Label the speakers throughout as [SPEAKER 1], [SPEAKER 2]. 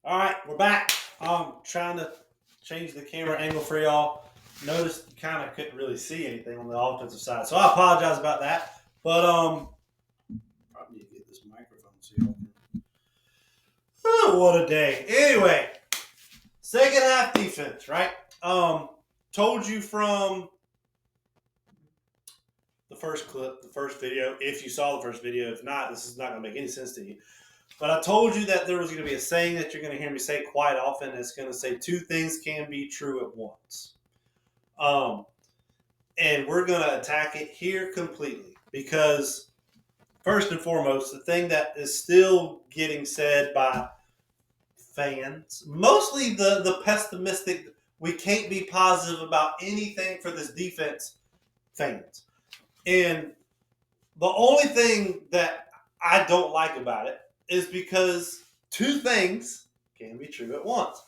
[SPEAKER 1] All right, we're back. Trying to change the camera angle for y'all. Noticed you kind of couldn't really see anything on the offensive side, so I apologize about that. But probably need to get this microphone so y'all can. Oh, what a day! Anyway, second half defense, right? Told you from the first clip, the first video. If you saw the first video, if not, this is not going to make any sense to you. But I told you that there was going to be a saying that you're going to hear me say quite often. It's going to say two things can be true at once. And we're going to attack it here completely because, first and foremost, the thing that is still getting said by fans, mostly the pessimistic, we can't be positive about anything for this defense fans. And the only thing that I don't like about it is because two things can be true at once.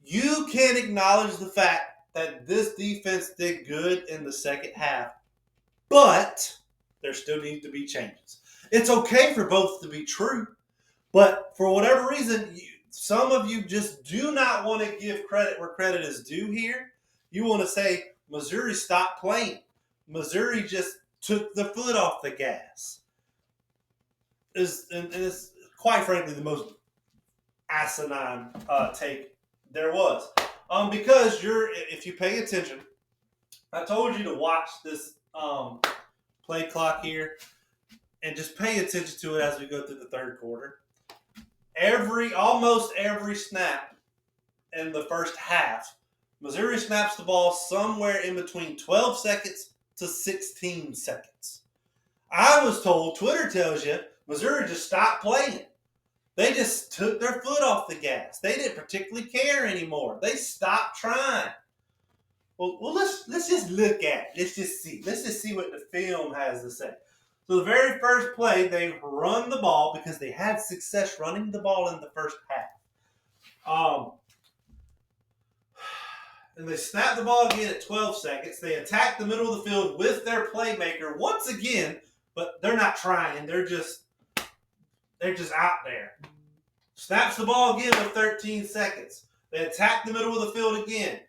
[SPEAKER 1] You can acknowledge the fact that this defense did good in the second half, but there still need to be changes. It's okay for both to be true, but for whatever reason, some of you just do not want to give credit where credit is due here. You want to say Missouri stopped playing. Missouri just took the foot off the gas. And it's quite frankly the most asinine take there was. Because if you pay attention, I told you to watch this play clock here and just pay attention to it as we go through the third quarter. Almost every snap in the first half, Missouri snaps the ball somewhere in between 12 seconds to 16 seconds. I was told, Twitter tells you, Missouri just stopped playing. They just took their foot off the gas. They didn't particularly care anymore. They stopped trying. Well, let's just look at it. Let's just see. Let's just see what the film has to say. So the very first play, they run the ball because they had success running the ball in the first half. And they snap the ball again at 12 seconds. They attack the middle of the field with their playmaker once again, but they're not trying. They're just out there. Snaps the ball again with 13 seconds. They attack the middle of the field again.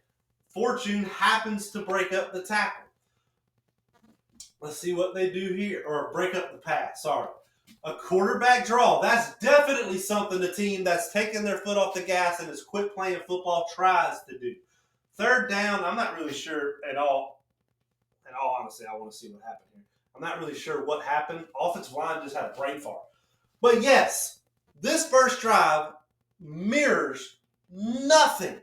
[SPEAKER 1] Fortune happens to break up the tackle. Let's see what they do here. Or break up the pass, sorry. A quarterback draw. That's definitely something the team that's taking their foot off the gas and has quit playing football tries to do. Third down, I'm not really sure at all. In all honesty, I want to see what happened here. I'm not really sure what happened. Offensive line just had a brain fart. But yes, this first drive mirrors nothing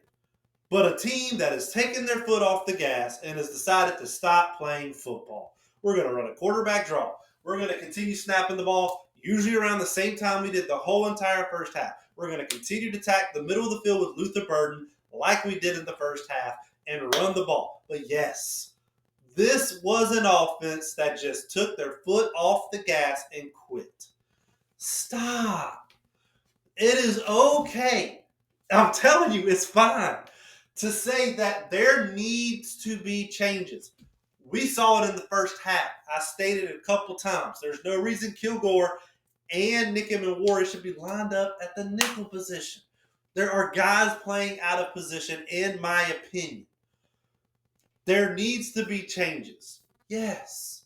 [SPEAKER 1] but a team that has taken their foot off the gas and has decided to stop playing football. We're going to run a quarterback draw. We're going to continue snapping the ball, usually around the same time we did the whole entire first half. We're going to continue to attack the middle of the field with Luther Burden like we did in the first half and run the ball. But yes, this was an offense that just took their foot off the gas and quit. Stop. It is okay. I'm telling you, it's fine to say that there needs to be changes. We saw it in the first half. I stated it a couple times. There's no reason Kilgore and Nickem and Warrior should be lined up at the nickel position. There are guys playing out of position, in my opinion. There needs to be changes. Yes.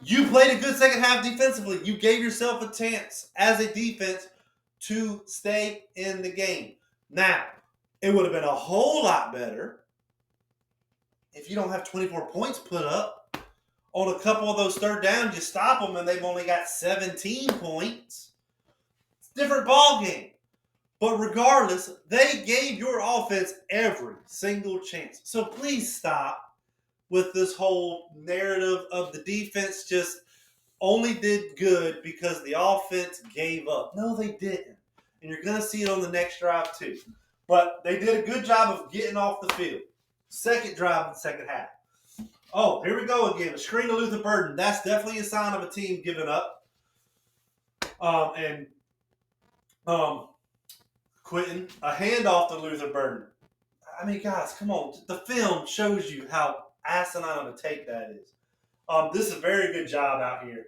[SPEAKER 1] You played a good second half defensively. You gave yourself a chance as a defense to stay in the game. Now, it would have been a whole lot better if you don't have 24 points put up. On a couple of those third downs, you stop them and they've only got 17 points. It's a different ball game. But regardless, they gave your offense every single chance. So please stop with this whole narrative of the defense just only did good because the offense gave up. No, they didn't. And you're going to see it on the next drive too. But they did a good job of getting off the field. Second drive in the second half. Oh, here we go again. A screen to Luther Burden. That's definitely a sign of a team giving up. Quitting. A handoff to Luther Burden. I mean, guys, come on. The film shows you how asinine of a take that is. This is a very good job out here.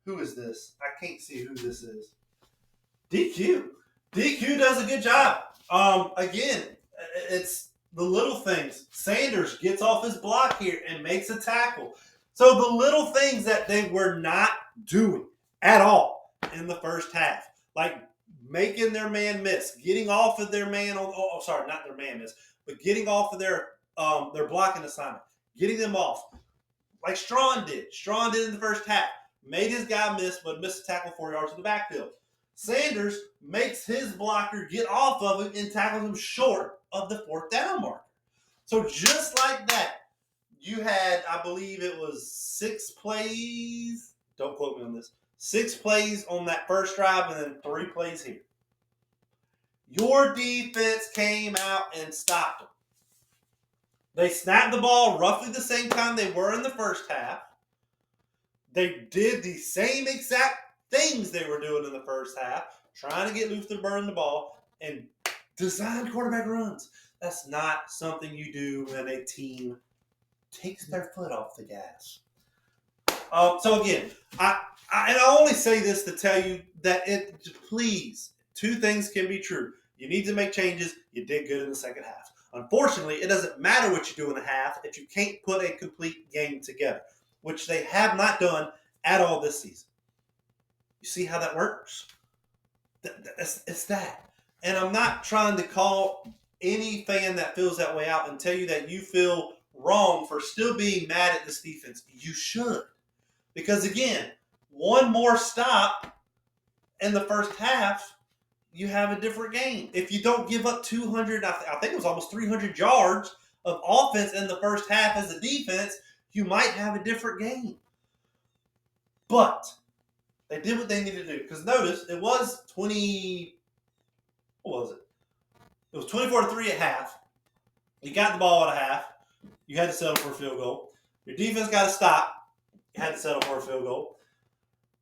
[SPEAKER 1] Who is this? I can't see who this is. DQ. DQ does a good job. Again, it's the little things. Sanders gets off his block here and makes a tackle. So the little things that they were not doing at all in the first half, like making their man miss, getting off of their man on. Oh, sorry, not their man miss, but getting off of their blocking assignment, getting them off, like Strawn did. Strawn did in the first half, made his guy miss, but missed a tackle 4 yards in the backfield. Sanders makes his blocker get off of him and tackles him short of the 4th down marker. So just like that, you had, I believe it was 6 plays. Don't quote me on this. 6 plays on that first drive and then 3 plays here. Your defense came out and stopped them. They snapped the ball roughly the same time they were in the first half. They did the same exact things they were doing in the first half, trying to get Luther to burn the ball and design quarterback runs. That's not something you do when a team takes their foot off the gas. So again, I only say this to tell you that please, 2 things can be true. You need to make changes. You did good in the second half. Unfortunately, it doesn't matter what you do in a half if you can't put a complete game together, which they have not done at all this season. You see how that works? It's that. And I'm not trying to call any fan that feels that way out and tell you that you feel wrong for still being mad at this defense. You should. Because again, one more stop in the first half, you have a different game. If you don't give up 200, I think it was almost 300 yards of offense in the first half as a defense, you might have a different game. But they did what they needed to do. Because notice, it was 20, what was it? It was 24-3 at half. You got the ball at a half. You had to settle for a field goal. Your defense got to stop. You had to settle for a field goal.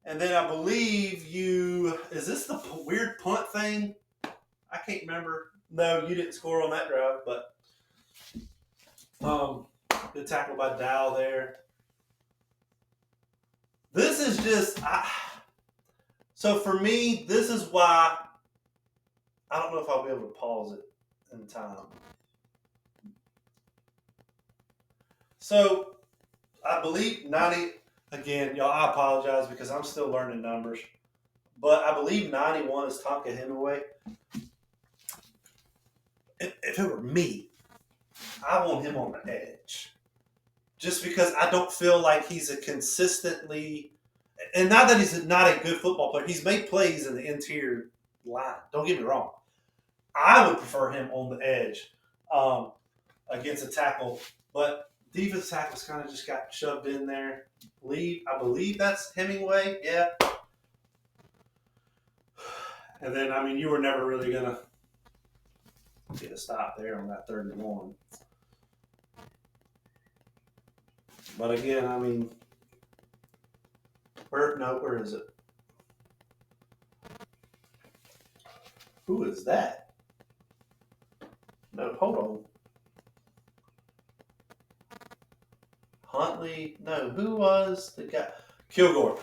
[SPEAKER 1] And then I believe is this the weird punt thing? I can't remember. No, you didn't score on that drive, but the tackle by Dow there. This is just, so for me, this is why I don't know if I'll be able to pause it in time. So I believe 90, again, y'all, I apologize because I'm still learning numbers. But I believe 91 is Tonka Hemingway. If it were me, I want him on the edge. Just because I don't feel like he's a consistently, and not that he's not a good football player. He's made plays in the interior line. Don't get me wrong. I would prefer him on the edge against a tackle. But defensive tackles kind of just got shoved in there. I believe that's Hemingway. Yeah. And then, I mean, you were never really going to get a stop there on that 3rd and 1. But again, I mean, where is it? Who is that? No, hold on. Huntley. No, who was the guy? Kilgore.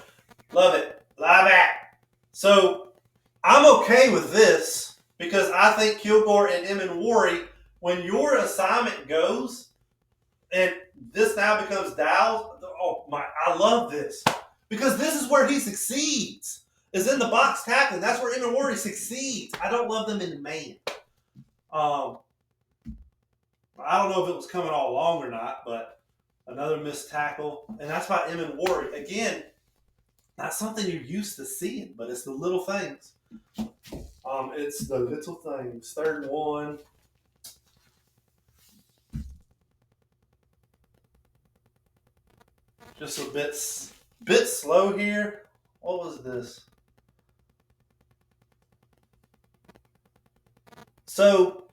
[SPEAKER 1] Love it. Love it. So I'm okay with this because I think Kilgore and Emanwari, when your assignment goes and this now becomes Dow's, oh my, I love this. Because this is where he succeeds, is in the box tackling. That's where Emanwari succeeds. I don't love them in man. I don't know if it was coming all along or not, but another missed tackle. And that's by Emanwari. Again, not something you're used to seeing, but it's the little things. It's the little things. 3rd and 1. Just a bit slow here. What was this? So,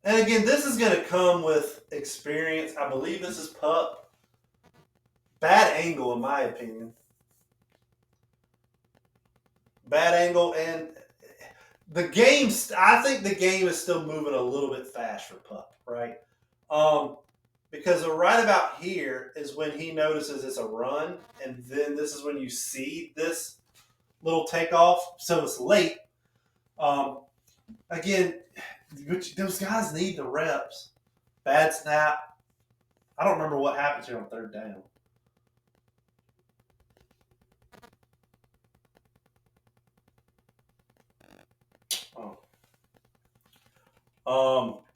[SPEAKER 1] and again, this is going to come with experience. I believe this is Pup. Bad angle, in my opinion. Bad angle, and the game. I think the game is still moving a little bit fast for Pup, right? Because right about here is when he notices it's a run, and then this is when you see this little takeoff, so it's late. Um, again, those guys need the reps. Bad snap. I don't remember what happens here on third down.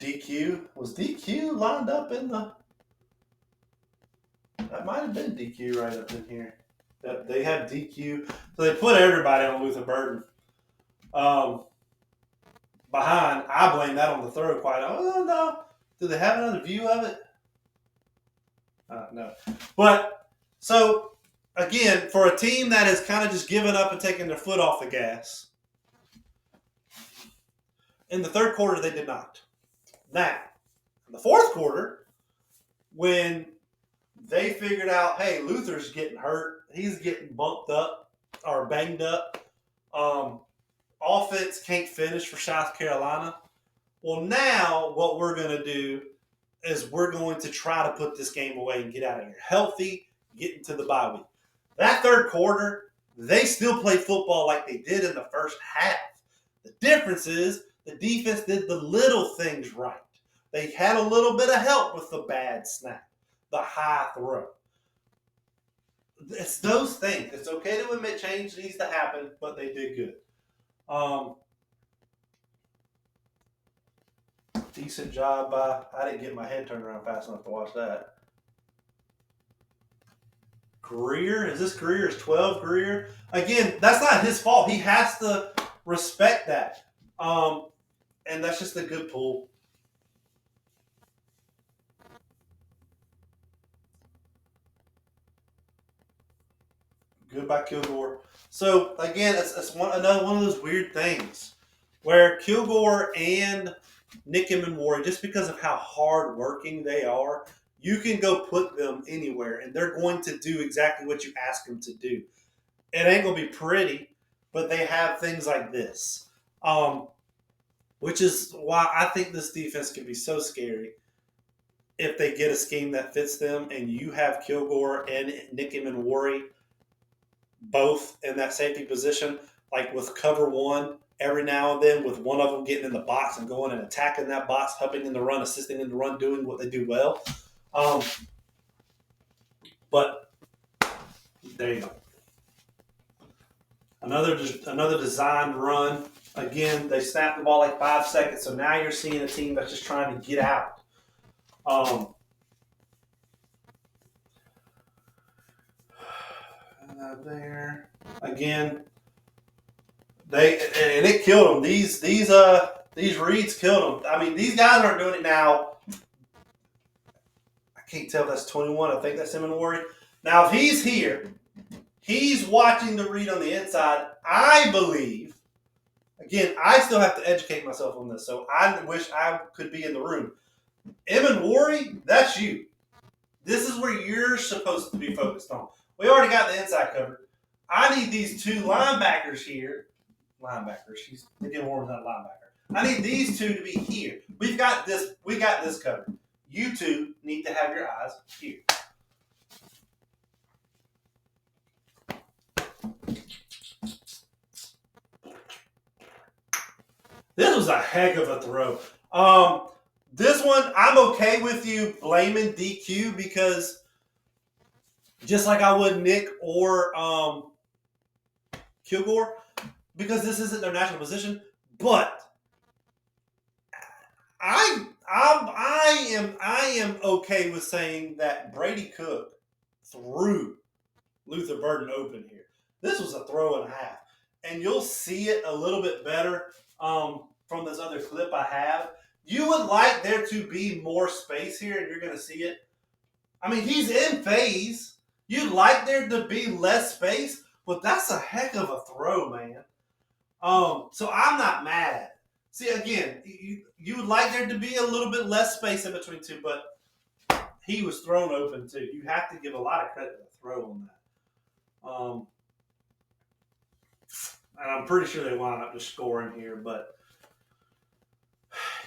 [SPEAKER 1] DQ. Was DQ lined up in the. That might have been DQ right up in here. They had DQ. So they put everybody on Luther Burden. Behind, I blame that on the throw quite. Oh, no. Do they have another view of it? No. But, so, again, for a team that has kind of just given up and taken their foot off the gas, in the third quarter, they did not. Now, in the fourth quarter, when they figured out, hey, Luther's getting hurt, he's getting bumped up or banged up, offense can't finish for South Carolina. Well, now what we're going to do is we're going to try to put this game away and get out of here healthy, get into the bye week. That third quarter, they still played football like they did in the first half. The difference is the defense did the little things right. They had a little bit of help with the bad snap, the high throw. It's those things. It's okay to admit change needs to happen, but they did good. Decent job by. I didn't get my head turned around fast enough to watch that. Greer, is this Greer's 12 Greer? Again, that's not his fault. He has to respect that. And that's just a good pull. Good by Kilgore. So again, it's another one of those weird things where Kilgore and Nick Emmanwori, just because of how hard working they are, you can go put them anywhere and they're going to do exactly what you ask them to do. It ain't gonna be pretty, but they have things like this, which is why I think this defense can be so scary if they get a scheme that fits them and you have Kilgore and Nick Emmanwori both in that safety position, like with cover one every now and then, with one of them getting in the box and going and attacking that box, helping in the run, assisting in the run, doing what they do well. But there you go. Another designed run. Again, they snapped the ball like 5 seconds, so now you're seeing a team that's just trying to get out. There again, it killed them. These reads killed them. I mean, these guys aren't doing it now. I can't tell if that's 21. I think that's Emmanwori. Now, if he's here, he's watching the read on the inside. I believe. Again, I still have to educate myself on this, so I wish I could be in the room. Emmanwori, that's you. This is where you're supposed to be focused on. We already got the inside covered. I need these two linebackers here. Again, Warren's not a linebacker. I need these two to be here. We got this covered. You two need to have your eyes here. This was a heck of a throw. This one, I'm okay with you blaming DQ because just like I would Nick or Kilgore, because this isn't their natural position. But I am okay with saying that Brady Cook threw Luther Burden open here. This was a throw and a half, and you'll see it a little bit better from this other clip I have. You would like there to be more space here, and you're going to see it. I mean, he's in phase. You'd like there to be less space, but that's a heck of a throw, man. So I'm not mad. See, again, you would like there to be a little bit less space in between two, but he was thrown open too. You have to give a lot of credit to the throw on that. And I'm pretty sure they wound up just scoring here, but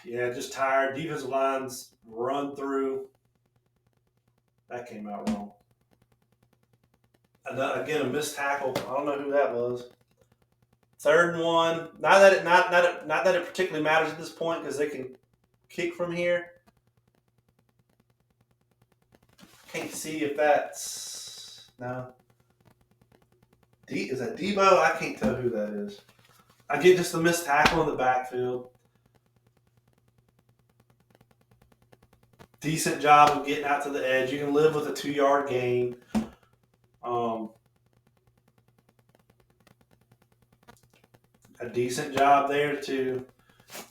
[SPEAKER 1] yeah, just tired. Defensive lines run through. That came out wrong. Again, a missed tackle. I don't know who that was. 3rd and 1. Not that it particularly matters at this point because they can kick from here. Can't see if that's no. Is that Debo? I can't tell who that is. I get just a missed tackle in the backfield. Decent job of getting out to the edge. You can live with a 2-yard gain. A decent job there too.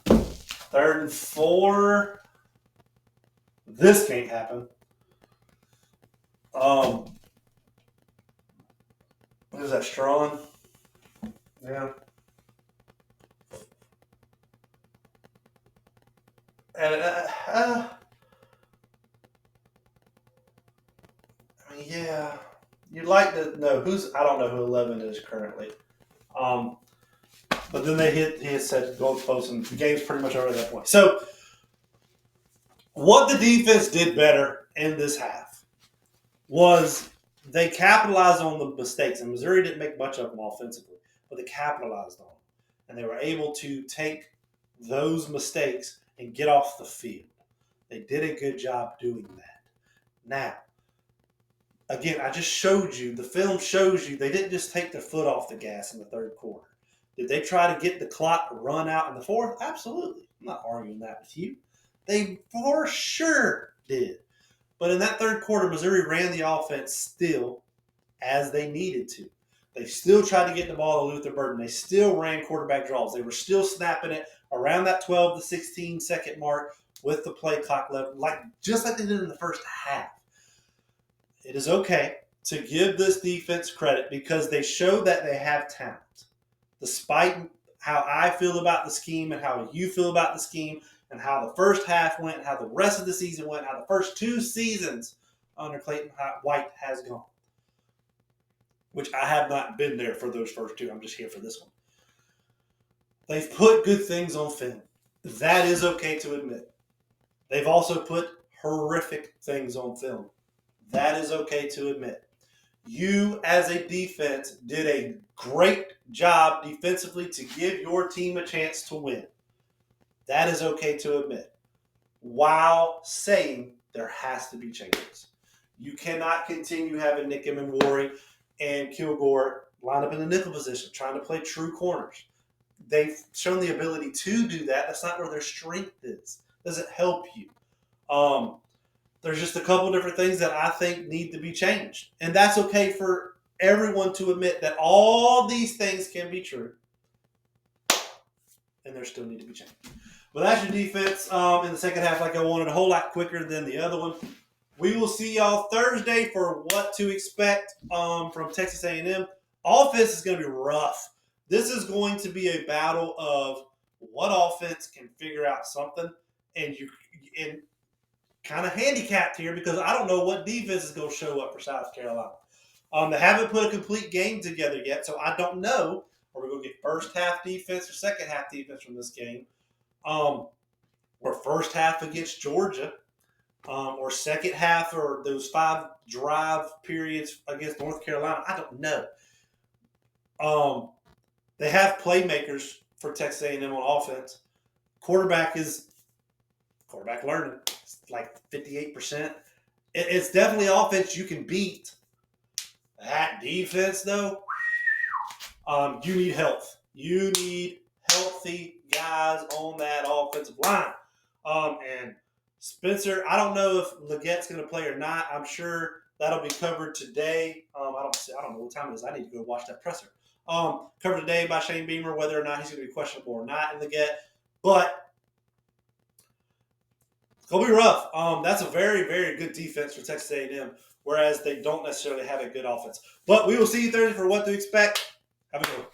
[SPEAKER 1] 3rd and 4. This can't happen. What is that, Strawn? Yeah. And I mean, yeah, you'd like to know who's. I don't know who 11 is currently. But then he had said goalpost, and the game's pretty much over at that point. So, what the defense did better in this half was they capitalized on the mistakes, and Missouri didn't make much of them offensively, but they capitalized on them, and they were able to take those mistakes and get off the field. They did a good job doing that. Now, again, I just showed you, the film shows you they didn't just take their foot off the gas in the 3rd quarter. Did they try to get the clock to run out in the 4th? Absolutely. I'm not arguing that with you. They for sure did. But in that 3rd quarter, Missouri ran the offense still as they needed to. They still tried to get the ball to Luther Burden. They still ran quarterback draws. They were still snapping it around that 12 to 16 second mark with the play clock left, just like they did in the first half. It is okay to give this defense credit because they show that they have talent. Despite how I feel about the scheme and how you feel about the scheme and how the first half went, how the rest of the season went, how the first 2 seasons under Clayton White has gone, which I have not been there for those first 2. I'm just here for this one. They've put good things on film. That is okay to admit. They've also put horrific things on film. That is okay to admit. You, as a defense, did a great job defensively to give your team a chance to win. That is okay to admit. While saying there has to be changes. You cannot continue having Nick Emmanwori and Kilgore line up in the nickel position, trying to play true corners. They've shown the ability to do that. That's not where their strength is. Doesn't help you. There's just a couple different things that I think need to be changed. And that's okay for everyone to admit that all these things can be true. And there still need to be changed. But that's your defense in the second half, like I wanted, a whole lot quicker than the other one. We will see y'all Thursday for what to expect from Texas A&M. Offense is going to be rough. This is going to be a battle of what offense can figure out something, and kind of handicapped here because I don't know what defense is going to show up for South Carolina. They haven't put a complete game together yet, so I don't know. Are we going to get first half defense or second half defense from this game? Or first half against Georgia, or second half or those 5 drive periods against North Carolina. I don't know. They have playmakers for Texas A&M on offense. Quarterback learning. It's like 58%. It's definitely offense you can beat. That defense, though, you need health. You need healthy guys on that offensive line. And Spencer, I don't know if Legette's going to play or not. I'm sure that'll be covered today. I don't know what time it is. I need to go watch that presser. Covered today by Shane Beamer, whether or not he's going to be questionable or not in Legette. But it's going to be rough. That's a very, very good defense for Texas A&M, whereas they don't necessarily have a good offense. But we will see you Thursday for what to expect. Have a good one.